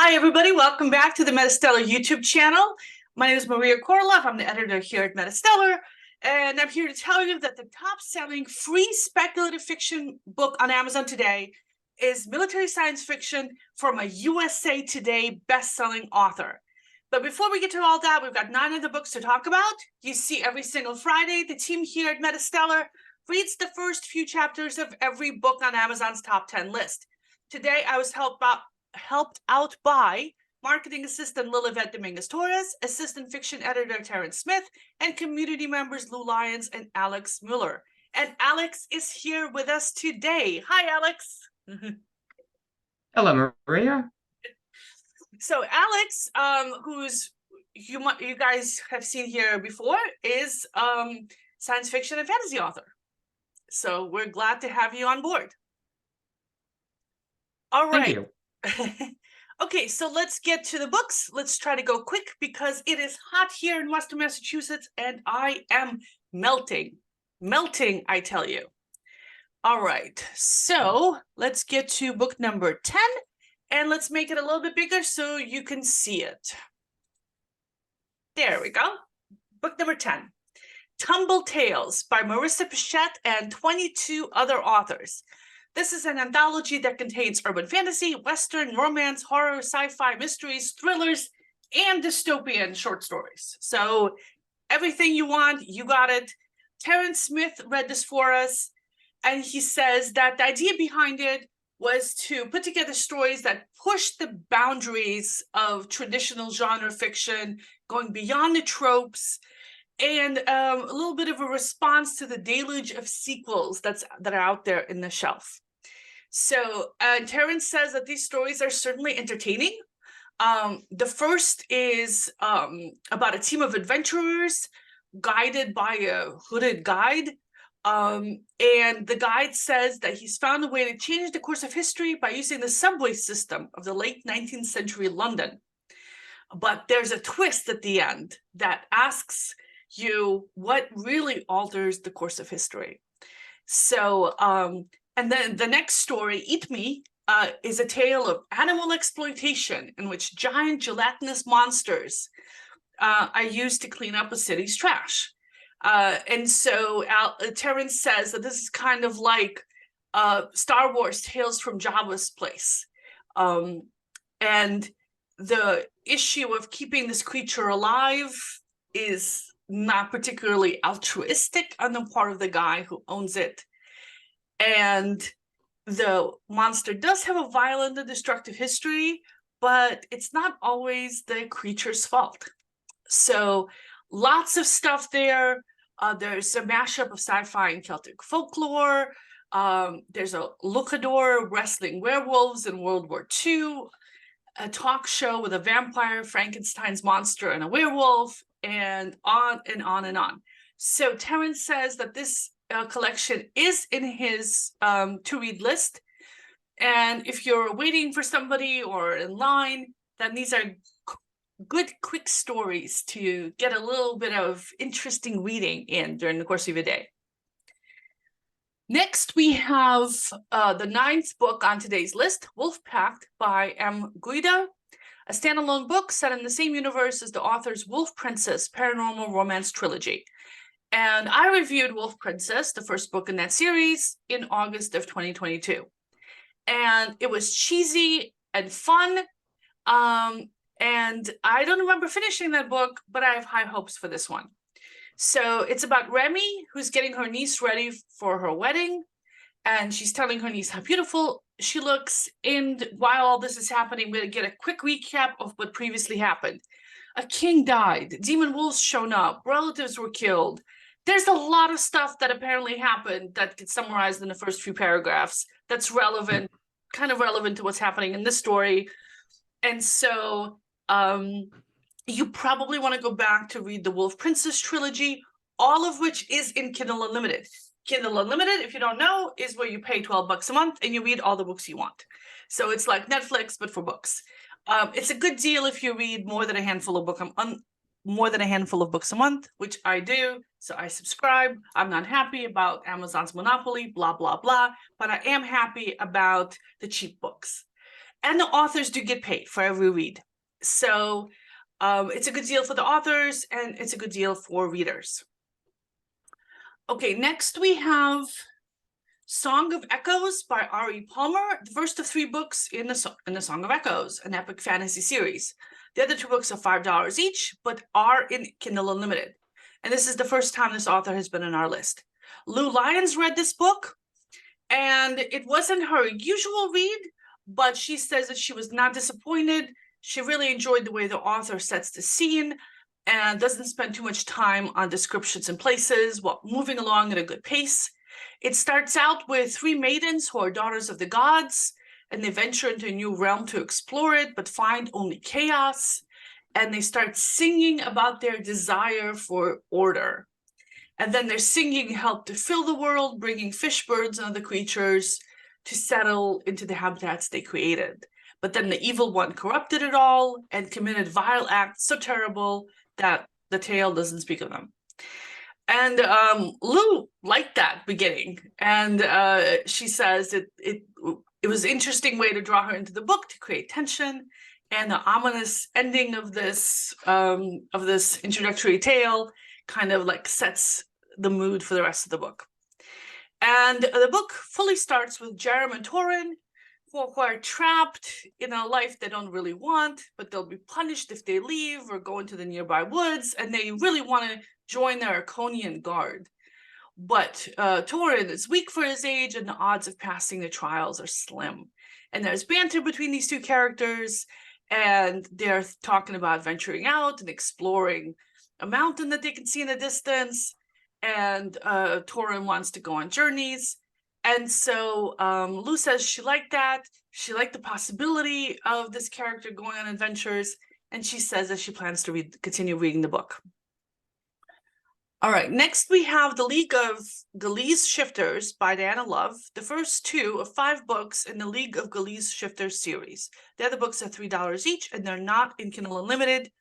Hi, everybody. Welcome back to the MetaStellar YouTube channel. My name is Maria KOROLOV. I'm the editor here at MetaStellar, and I'm here to tell you that the top-selling free speculative fiction book on Amazon today is military science fiction from a USA Today best-selling author. But before we get to all that, we've got 9 other books to talk about. You see, every single Friday, the team here at MetaStellar reads the first few chapters of every book on Amazon's top 10 list. Today, I was helped out by marketing assistant Lilibet Dominguez-Torres, assistant fiction editor Terrence Smith, and community members Lou Lyons and Alex Mueller. And Alex is here with us today. Hi, Alex. Hello, Maria. So Alex, who's you guys have seen here before, is science fiction and fantasy author. So we're glad to have you on board. All right. Thank you. Okay, so let's get to the books. Let's try to go quick because it is hot here in Western Massachusetts and I am melting, I tell you. All right, so let's get to book number 10 and let's make it a little bit bigger so you can see it. There we go. Book number 10, Tumble Tales by Marisca, Pichette, and 22 other authors. This is an anthology that contains urban fantasy, Western, romance, horror, sci-fi, mysteries, thrillers, and dystopian short stories. So everything you want, you got it. Terrence Smith read this for us, and he says that the idea behind it was to put together stories that push the boundaries of traditional genre fiction, going beyond the tropes, and a little bit of a response to the deluge of sequels that are out there in the shelf. So Terrence says that these stories are certainly entertaining. The first is about a team of adventurers guided by a hooded guide. And the guide says that he's found a way to change the course of history by using the subway system of the late 19th century London. But there's a twist at the end that asks you what really alters the course of history. So, and then the next story, Eat Me, is a tale of animal exploitation in which giant gelatinous monsters are used to clean up a city's trash. And so Terrence says that this is kind of like Star Wars Tales from Jabba's Place. And the issue of keeping this creature alive is not particularly altruistic on the part of the guy who owns it. And the monster does have a violent and destructive history, but it's not always the creature's fault. So lots of stuff there. There's a mashup of sci-fi and Celtic folklore. There's a luchador wrestling werewolves in World War II, a talk show with a vampire, Frankenstein's monster, and a werewolf, and on and on and on. So Terrence says that this collection is in his to-read list. And if you're waiting for somebody or in line, then these are good, quick stories to get a little bit of interesting reading in during the course of a day. Next, we have the 9th book on today's list, Wolfe Pact by M. Guida, a standalone book set in the same universe as the author's Wolf Princess paranormal romance trilogy. And I reviewed Wolf Princess, the first book in that series, in August of 2022. And it was cheesy and fun. And I don't remember finishing that book, but I have high hopes for this one. So it's about Remy, who's getting her niece ready for her wedding. And she's telling her niece how beautiful she looks. And while all this is happening, we're going to get a quick recap of what previously happened. A king died. Demon wolves shown up. Relatives were killed. There's a lot of stuff that apparently happened that gets summarized in the first few paragraphs that's relevant, kind of relevant to what's happening in this story. And so you probably want to go back to read the Wolf Princess trilogy, all of which is in Kindle Unlimited. Kindle Unlimited, if you don't know, is where you pay $12 a month and you read all the books you want. So it's like Netflix, but for books. It's a good deal if you read more than a handful of books a month, which I do. So I subscribe. I'm not happy about Amazon's monopoly, blah, blah, blah, but I am happy about the cheap books. And the authors do get paid for every read. So it's a good deal for the authors, and it's a good deal for readers. Okay, next we have Song of Echoes by R.E. Palmer, the first of 3 books in the Song of Echoes, an epic fantasy series. The other 2 books are $5 each, but are in Kindle Unlimited. And this is the first time this author has been on our list. Lou Lyons read this book, and it wasn't her usual read, but she says that she was not disappointed. She really enjoyed the way the author sets the scene and doesn't spend too much time on descriptions and places while moving along at a good pace. It starts out with 3 maidens who are daughters of the gods, and they venture into a new realm to explore it, but find only chaos. And they start singing about their desire for order. And then their singing helped to fill the world, bringing fish, birds, and other creatures to settle into the habitats they created. But then the evil one corrupted it all and committed vile acts so terrible that the tale doesn't speak of them. And Lou liked that beginning, and she says it was an interesting way to draw her into the book to create tension, and the ominous ending of this introductory tale kind of like sets the mood for the rest of the book. And the book fully starts with Jerem and Torin, who are trapped in a life they don't really want, but they'll be punished if they leave or go into the nearby woods, and they really want to join their Arconian guard. But Torin is weak for his age, and the odds of passing the trials are slim. And there's banter between these 2 characters, and they're talking about venturing out and exploring a mountain that they can see in the distance, and Torin wants to go on journeys. And so Lou says she liked that. She liked the possibility of this character going on adventures, and she says that she plans to continue reading the book. All right, next we have The League of Gallize Shifters by Dianna Love, the first 2 of 5 books in the League of Gallize Shifters series. The other books are $3 each, and they're not in Kindle Unlimited.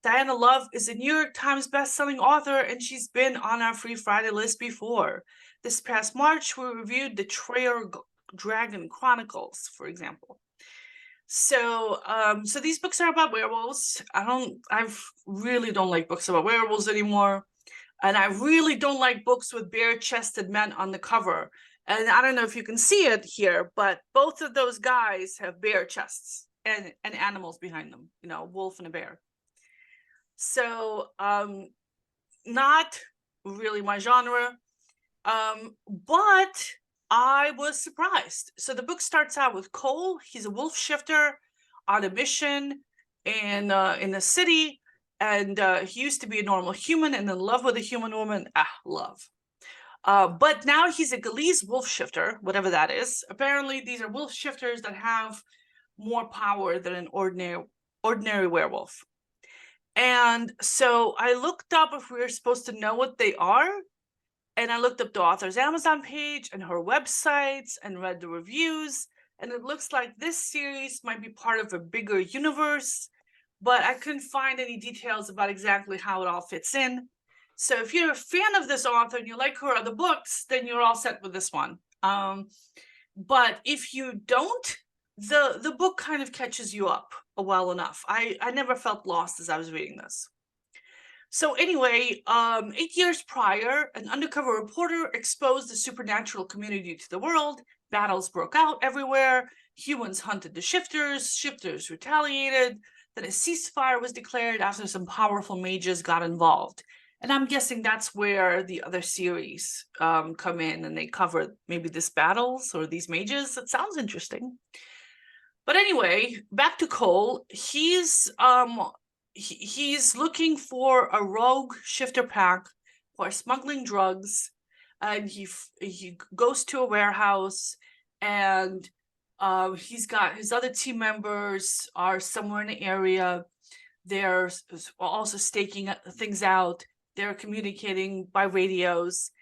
Dianna Love is a New York Times bestselling author, and she's been on our Free Friday list before. This past March, we reviewed the Traer Dragon Chronicles, for example. So these books are about werewolves. I really don't like books about werewolves anymore. And I really don't like books with bare-chested men on the cover. And I don't know if you can see it here, but both of those guys have bare chests and animals behind them, you know, a wolf and a bear. So not really my genre, but I was surprised. So the book starts out with Cole. He's a wolf shifter on a mission in the city. And he used to be a normal human and in love with a human woman. Love. But now he's a Gallize wolf shifter, whatever that is. Apparently, these are wolf shifters that have more power than an ordinary werewolf. And so I looked up if we were supposed to know what they are. And I looked up the author's Amazon page and her websites and read the reviews. And it looks like this series might be part of a bigger universe, but I couldn't find any details about exactly how it all fits in. So if you're a fan of this author and you like her other books, then you're all set with this one. But if you don't, the book kind of catches you up well enough. I never felt lost as I was reading this. So anyway, 8 years prior, an undercover reporter exposed the supernatural community to the world. Battles broke out everywhere. Humans hunted the shifters. Shifters retaliated. Then a ceasefire was declared after some powerful mages got involved. And I'm guessing that's where the other series come in, and they cover maybe this battles or these mages. It sounds interesting. But anyway, back to Cole. He's looking for a rogue shifter pack who are smuggling drugs, and he goes to a warehouse, and he's got his other team members are somewhere in the area. They're also staking things out. They're communicating by radios,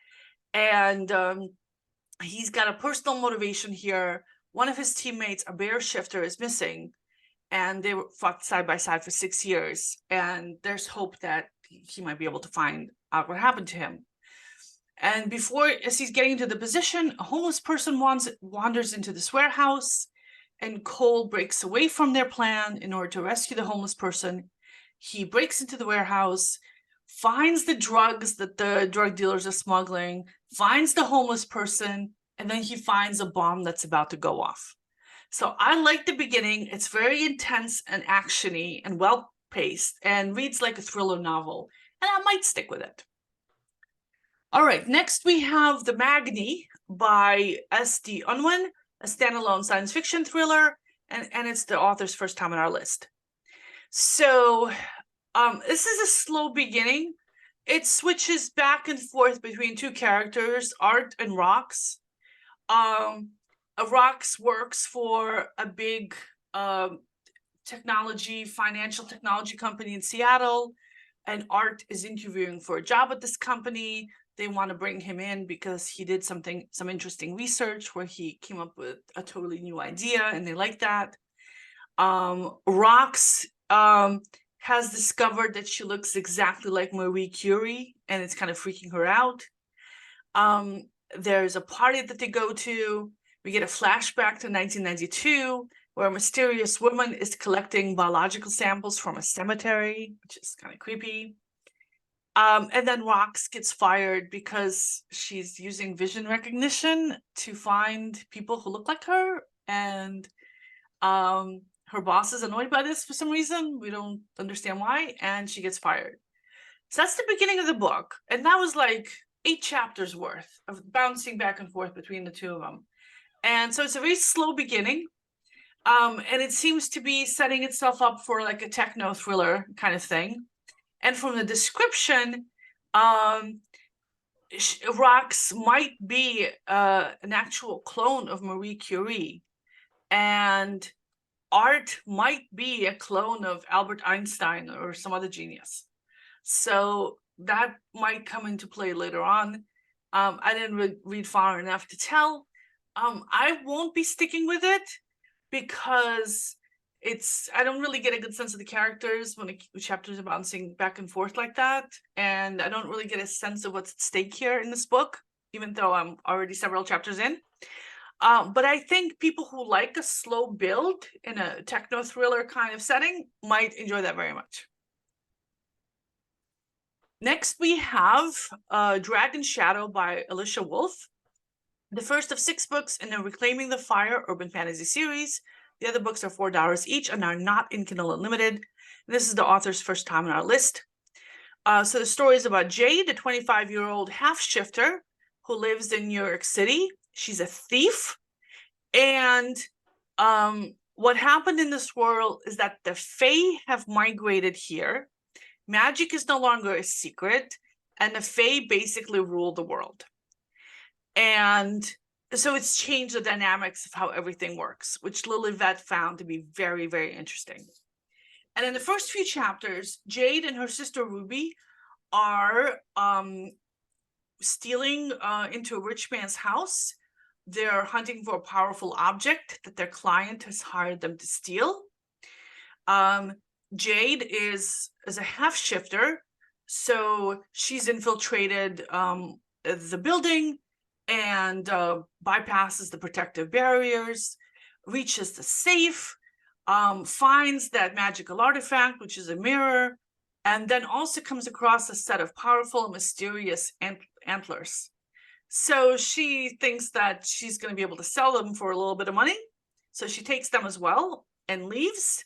and he's got a personal motivation here. One of his teammates, a bear shifter, is missing, and they were fought side by side for 6 years. And there's hope that he might be able to find out what happened to him. And as he's getting into the position, a homeless person wanders into this warehouse. and Cole breaks away from their plan in order to rescue the homeless person. He breaks into the warehouse, finds the drugs that the drug dealers are smuggling, finds the homeless person, and then he finds a bomb that's about to go off. So I like the beginning. It's very intense and actiony and well-paced and reads like a thriller novel, and I might stick with it. All right, next we have The Magni by S.D. Unwin, a standalone science fiction thriller, and it's the author's first time on our list. So this is a slow beginning. It switches back and forth between two characters, Art and Rox. Rox works for a big financial technology company in Seattle, and Art is interviewing for a job at this company. They want to bring him in because he did some interesting research where he came up with a totally new idea, and they like that. Rox has discovered that she looks exactly like Marie Curie, and it's kind of freaking her out. There's a party that they go to. We get a flashback to 1992, where a mysterious woman is collecting biological samples from a cemetery, which is kind of creepy. And then Rox gets fired because she's using vision recognition to find people who look like her, and her boss is annoyed by this for some reason. We don't understand why, and she gets fired. So that's the beginning of the book, and that was like 8 chapters worth of bouncing back and forth between the two of them. And so it's a very slow beginning, and it seems to be setting itself up for like a techno thriller kind of thing. And from the description, Rox might be an actual clone of Marie Curie, and Art might be a clone of Albert Einstein or some other genius. So that might come into play later on. I didn't read far enough to tell. I won't be sticking with it because I don't really get a good sense of the characters when the chapters are bouncing back and forth like that, and I don't really get a sense of what's at stake here in this book, even though I'm already several chapters in. But I think people who like a slow build in a techno thriller kind of setting might enjoy that very much. Next, we have Dragon Shadow by Alicia Wolfe, the first of 6 books in the Reclaiming the Fire urban fantasy series. The other books are $4 each and are not in Kindle Unlimited. This is the author's first time on our list. So the story is about Jade, a 25-year-old half-shifter who lives in New York City. She's a thief. And what happened in this world is that the Fae have migrated here. Magic is no longer a secret, and the Fae basically rule the world. And so it's changed the dynamics of how everything works, which Lilivette found to be very, very interesting. And in the first few chapters, Jade and her sister Ruby are stealing into a rich man's house. They're hunting for a powerful object that their client has hired them to steal. Jade is a half-shifter, so she's infiltrated the building and bypasses the protective barriers, reaches the safe, finds that magical artifact, which is a mirror, and then also comes across a set of powerful and mysterious antlers. So she thinks that she's going to be able to sell them for a little bit of money. So she takes them as well and leaves.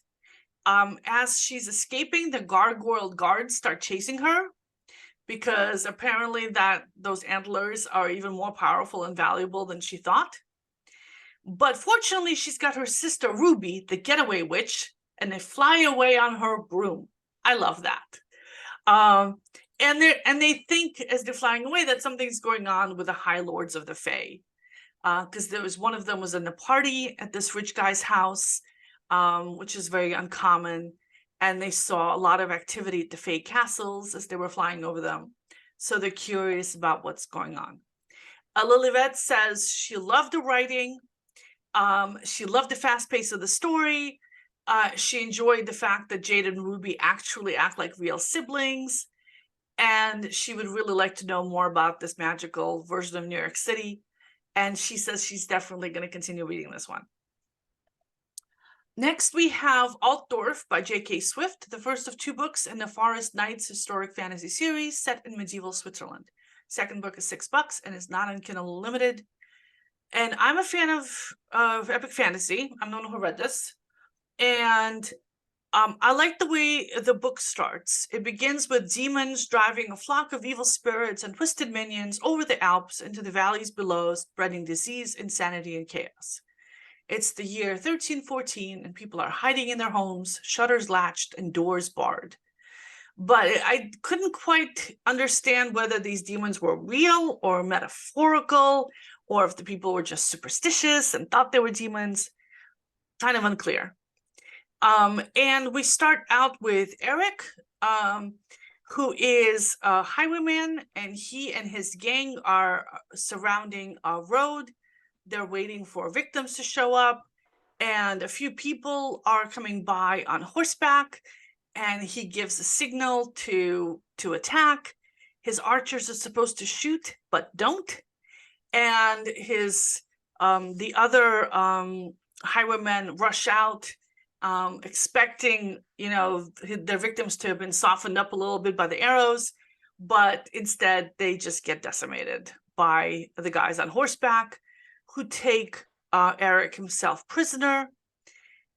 As she's escaping, the gargoyle guards start chasing her because apparently those antlers are even more powerful and valuable than she thought. But fortunately, she's got her sister Ruby, the getaway witch, and they fly away on her broom. I love that. And they think as they're flying away that something's going on with the High Lords of the Fae, because there was one of them was in a party at this rich guy's house, which is very uncommon, and they saw a lot of activity at the Fae castles as they were flying over them. So they're curious about what's going on. Lilivette says she loved the writing. She loved the fast pace of the story. She enjoyed the fact that Jade and Ruby actually act like real siblings. And she would really like to know more about this magical version of New York City. And she says she's definitely going to continue reading this one. Next, we have Altdorf by J.K. Swift, the first of 2 books in the Forest Knights historic fantasy series set in medieval Switzerland. Second book is $6 and is not on Kindle Unlimited. And I'm a fan of epic fantasy. I'm the one who read this. And I like the way the book starts. It begins with demons driving a flock of evil spirits and twisted minions over the Alps into the valleys below, spreading disease, insanity, and chaos. It's the year 1314, and people are hiding in their homes, shutters latched, and doors barred. But I couldn't quite understand whether these demons were real or metaphorical, or if the people were just superstitious and thought they were demons. Kind of unclear. And we start out with Eric, who is a highwayman, and he and his gang are surrounding a road. They're waiting for victims to show up, and a few people are coming by on horseback, and he gives a signal to attack. His archers are supposed to shoot, but don't. And his the other highwaymen rush out, expecting, their victims to have been softened up a little bit by the arrows, but instead they just get decimated by the guys on horseback, who take Eric himself prisoner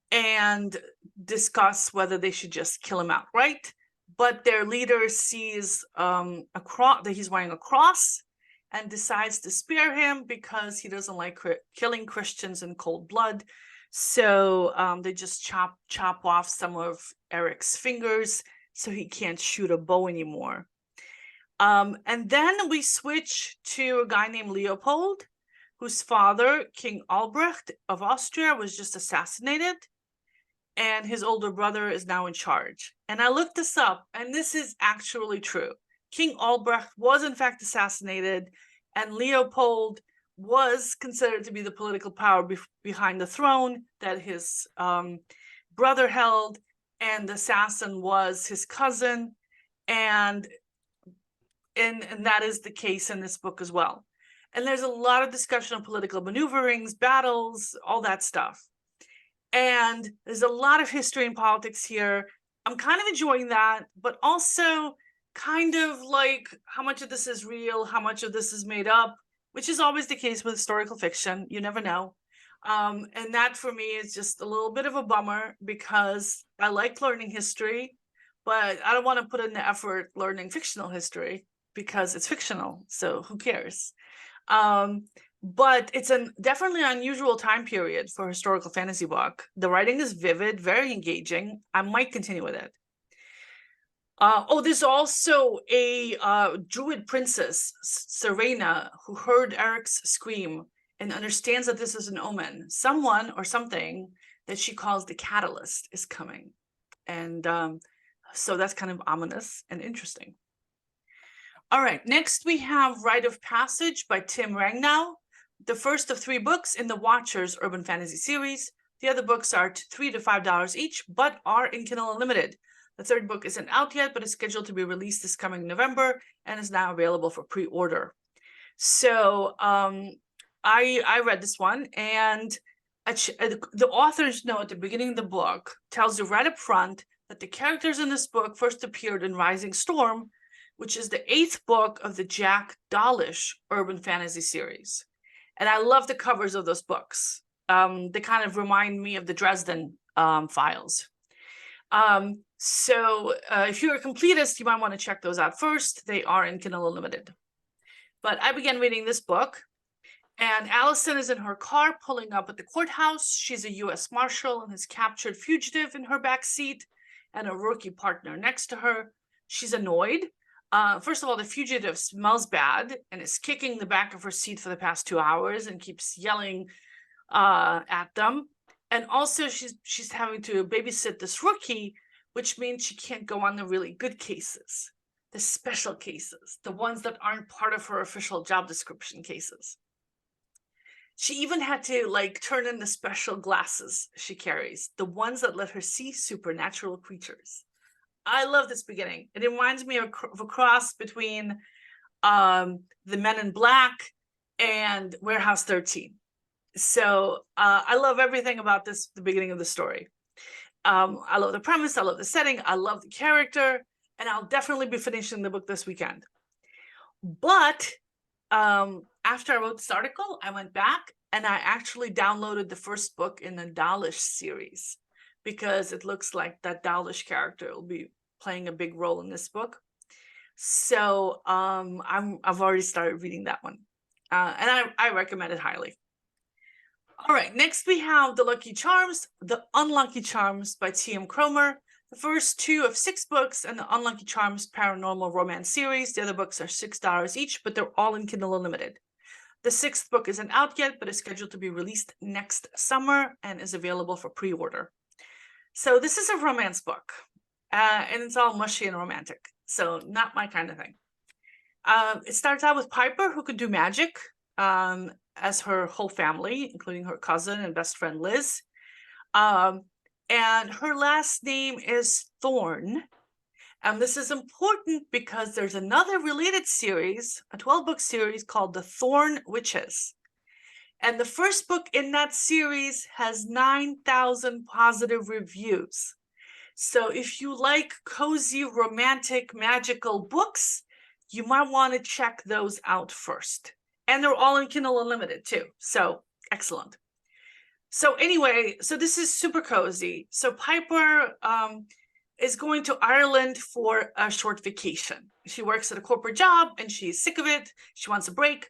and discuss whether they should just kill him outright. But their leader sees that he's wearing a cross and decides to spare him because he doesn't like killing Christians in cold blood. So they just chop off some of Eric's fingers so he can't shoot a bow anymore. And then we switch to a guy named Leopold, whose father, King Albrecht of Austria, was just assassinated, and his older brother is now in charge. And I looked this up, and this is actually true. King Albrecht was in fact assassinated, and Leopold was considered to be the political power behind the throne that his brother held, and the assassin was his cousin, and that is the case in this book as well. And there's a lot of discussion of political maneuverings, battles, all that stuff. And there's a lot of history and politics here. I'm kind of enjoying that, but also kind of like how much of this is real, how much of this is made up, which is always the case with historical fiction. You never know. And that for me is just a little bit of a bummer, because I like learning history, but I don't want to put in the effort learning fictional history because it's fictional. So who cares? But it's definitely an unusual time period for a historical fantasy book. The writing is vivid, very engaging. I might continue with it. There's also a druid princess, Serena, who heard Eric's scream and understands that this is an omen. Someone or something that she calls the catalyst is coming. And so that's kind of ominous and interesting. All right, next we have Rite of Passage by Tim Rangnow, the first of 3 books in the Watchers Urban Fantasy series. The other books are $3 to $5 each, but are in Kindle Unlimited. The 3rd book isn't out yet, but is scheduled to be released this coming November and is now available for pre-order. So I read this one, and the author's note at the beginning of the book tells you right up front that the characters in this book first appeared in Rising Storm, which is the 8th book of the Jack Dawlish Urban Fantasy series. And I love the covers of those books. They kind of remind me of the Dresden Files. So if you're a completist, you might want to check those out first. They are in Kindle Unlimited. But I began reading this book, and Allison is in her car pulling up at the courthouse. She's a U.S. Marshal and has captured fugitive in her back seat and a rookie partner next to her. She's annoyed. First of all, the fugitive smells bad and is kicking the back of her seat for the past 2 hours and keeps yelling at them. And also she's having to babysit this rookie, which means she can't go on the really good cases, the special cases, the ones that aren't part of her official job description cases. She even had to turn in the special glasses she carries, the ones that let her see supernatural creatures. I love this beginning. It reminds me of a cross between the Men in Black and Warehouse 13. So I love everything about this, the beginning of the story. I love the premise, I love the setting, I love the character, and I'll definitely be finishing the book this weekend. But after I wrote this article, I went back and I actually downloaded the first book in the Dalish series because it looks like that Dalish character will be playing a big role in this book. So I've already started reading that one, and I recommend it highly. All right, next we have The Lucky Charms, The Unlucky Charms by T.M. Cromer. The first 2 of 6 books and the Unlucky Charms paranormal romance series. The other books are $6 each, but they're all in Kindle Unlimited. The 6th book isn't out yet, but is scheduled to be released next summer and is available for pre-order. So this is a romance book, and it's all mushy and romantic, so not my kind of thing. It starts out with Piper, who can do magic, as her whole family, including her cousin and best friend Liz. And her last name is Thorne. And this is important because there's another related series, a 12-book series called The Thorn Witches. And the first book in that series has 9,000 positive reviews. So if you like cozy, romantic, magical books, you might want to check those out first. And they're all in Kindle Unlimited too. So excellent. So anyway, so this is super cozy. So Piper is going to Ireland for a short vacation. She works at a corporate job and she's sick of it. She wants a break.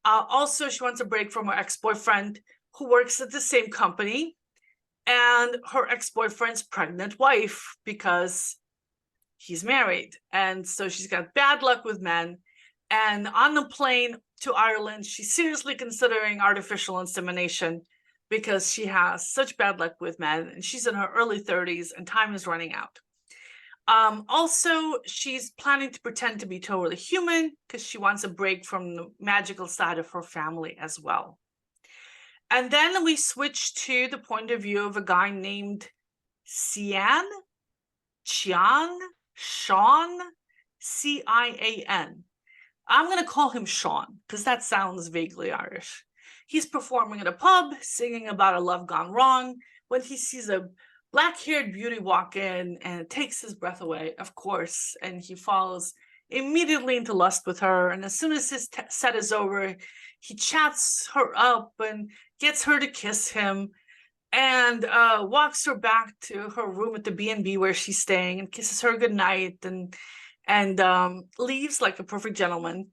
Also, she wants a break from her ex-boyfriend who works at the same company, and her ex-boyfriend's pregnant wife because he's married. And so she's got bad luck with men. And on the plane to Ireland, she's seriously considering artificial insemination because she has such bad luck with men, and she's in her early 30s and time is running out. Also, she's planning to pretend to be totally human because she wants a break from the magical side of her family as well. And then we switch to the point of view of a guy named Cian, Sean, C-I-A-N. I'm going to call him Sean because that sounds vaguely Irish. He's performing at a pub, singing about a love gone wrong, when he sees a black-haired beauty walk in, and it takes his breath away, of course, and he falls immediately into lust with her. And as soon as his set is over, he chats her up and gets her to kiss him, and walks her back to her room at the B&B where she's staying and kisses her goodnight, and leaves like a perfect gentleman.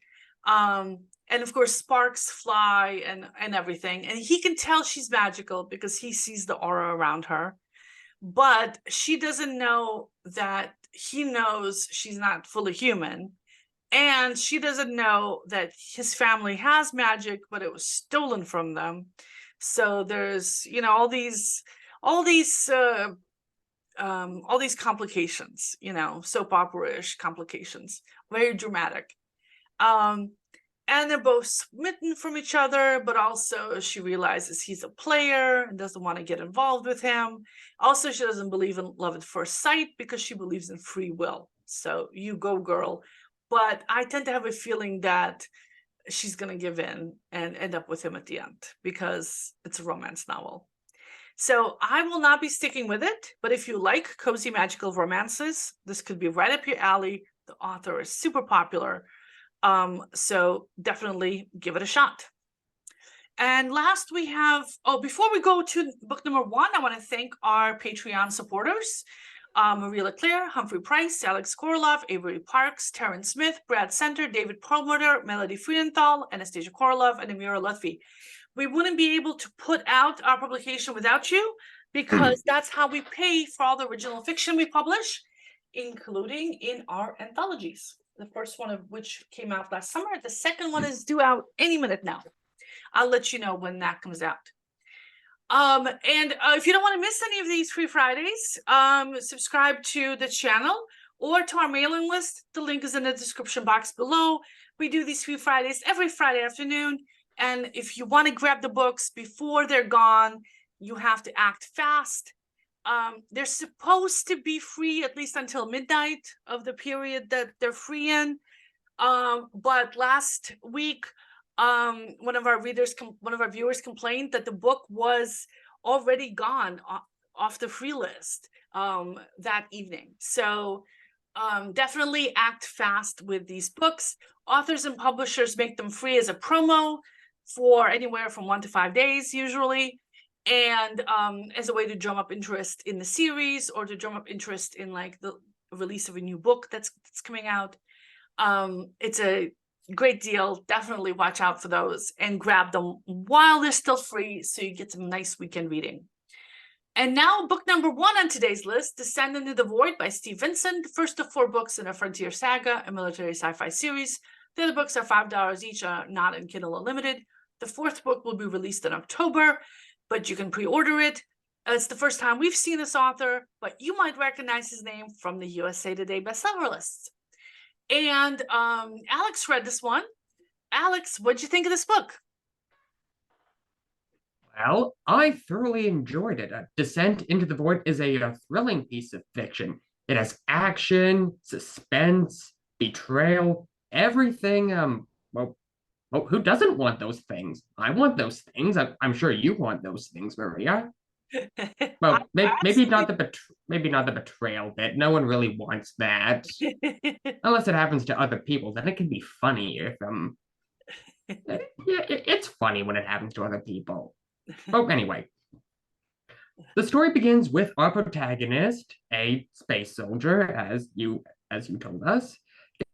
And of course, sparks fly and everything. And he can tell she's magical because he sees the aura around her. But she doesn't know that he knows she's not fully human. And she doesn't know that his family has magic, but it was stolen from them. So there's, all these complications, soap opera-ish complications, very dramatic. And they're both smitten from each other, but also she realizes he's a player and doesn't want to get involved with him. Also, she doesn't believe in love at first sight because she believes in free will. So you go, girl. But I tend to have a feeling that she's going to give in and end up with him at the end because it's a romance novel. So I will not be sticking with it, but if you like cozy magical romances, this could be right up your alley. The author is super popular. So definitely give it a shot. And last we have, before we go to book number 1, I want to thank our Patreon supporters. Marie Leclerc, Humphrey Price, Alex KOROLOV, Avery Parks, Terrence Smith, Brad Center, David Perlmutter, Melody Friedenthal, Anastasia KOROLOV, and Amira Lutfi. We wouldn't be able to put out our publication without you because that's how we pay for all the original fiction we publish, including in our anthologies. The first one of which came out last summer. The second one is due out any minute now. I'll let you know when that comes out. And if you don't want to miss any of these free Fridays, subscribe to the channel or to our mailing list. The link is in the description box below. We do these free Fridays every Friday afternoon. And if you want to grab the books before they're gone, you have to act fast. They're supposed to be free at least until midnight of the period that they're free in. But last week, one of our viewers complained that the book was already gone off the free list that evening. So definitely act fast with these books. Authors and publishers make them free as a promo for anywhere from 1 to 5 days usually, and as a way to drum up interest in the series or to drum up interest in like the release of a new book that's coming out. It's a great deal. Definitely watch out for those and grab them while they're still free so you get some nice weekend reading. And now book number 1 on today's list, Descend into the Void by Steve Vincent, first of 4 books in a Frontier Saga, a military sci-fi series. The other books are $5 each, not in Kindle Unlimited. The 4th book will be released in October, but you can pre-order it. It's the first time we've seen this author, but you might recognize his name from the USA Today bestseller lists. And Alex read this one. Alex, what'd you think of this book? Well, I thoroughly enjoyed it. Descent into the Void is a thrilling piece of fiction. It has action, suspense, betrayal, everything. Well, who doesn't want those things? I want those things. I'm sure you want those things, Maria. Well, maybe not the betrayal bit. No one really wants that, unless it happens to other people. Then it can be funny if yeah, it's funny when it happens to other people. Oh, anyway, the story begins with our protagonist, a space soldier, as you told us,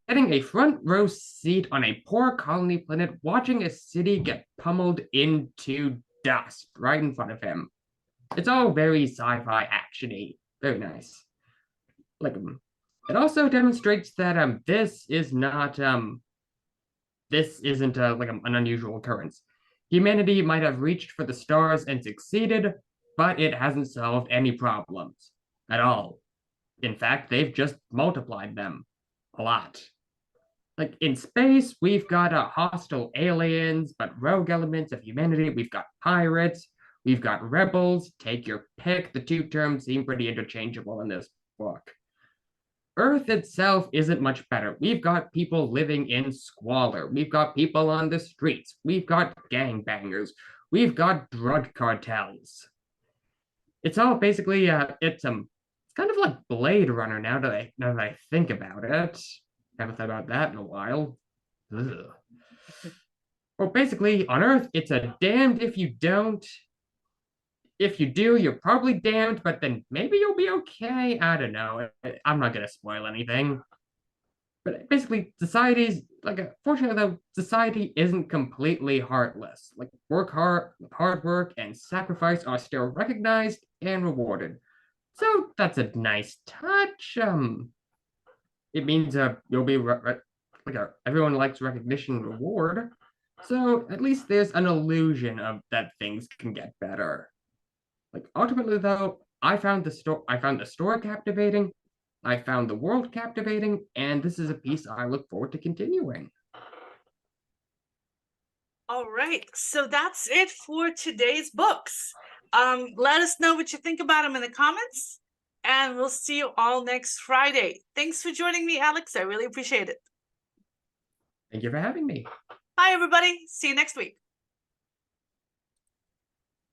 getting a front row seat on a poor colony planet, watching a city get pummeled into dust right in front of him. It's all very sci-fi actiony, very nice. Like, it also demonstrates that this isn't like an unusual occurrence. Humanity might have reached for the stars and succeeded, but it hasn't solved any problems at all. In fact, they've just multiplied them a lot. Like in space, we've got hostile aliens, but rogue elements of humanity. We've got pirates, we've got rebels. Take your pick. The 2 terms seem pretty interchangeable in this book. Earth itself isn't much better. We've got people living in squalor. We've got people on the streets. We've got gangbangers. We've got drug cartels. It's all basically it's kind of like Blade Runner now that I think about it. Haven't thought about that in a while. Ugh. Well, basically on Earth, it's a damned if you don't. If you do, you're probably damned, but then maybe you'll be okay. I don't know. I'm not going to spoil anything. But basically, society's fortunately though, society isn't completely heartless. Like hard work and sacrifice are still recognized and rewarded. So that's a nice touch. It means you'll be everyone likes recognition and reward. So at least there's an illusion of that things can get better. Like ultimately though, I found the story captivating, I found the world captivating, and this is a piece I look forward to continuing. All right, so that's it for today's books. Let us know what you think about them in the comments, and we'll see you all next Friday. Thanks for joining me, Alex. I really appreciate it. Thank you for having me. Bye, everybody. See you next week.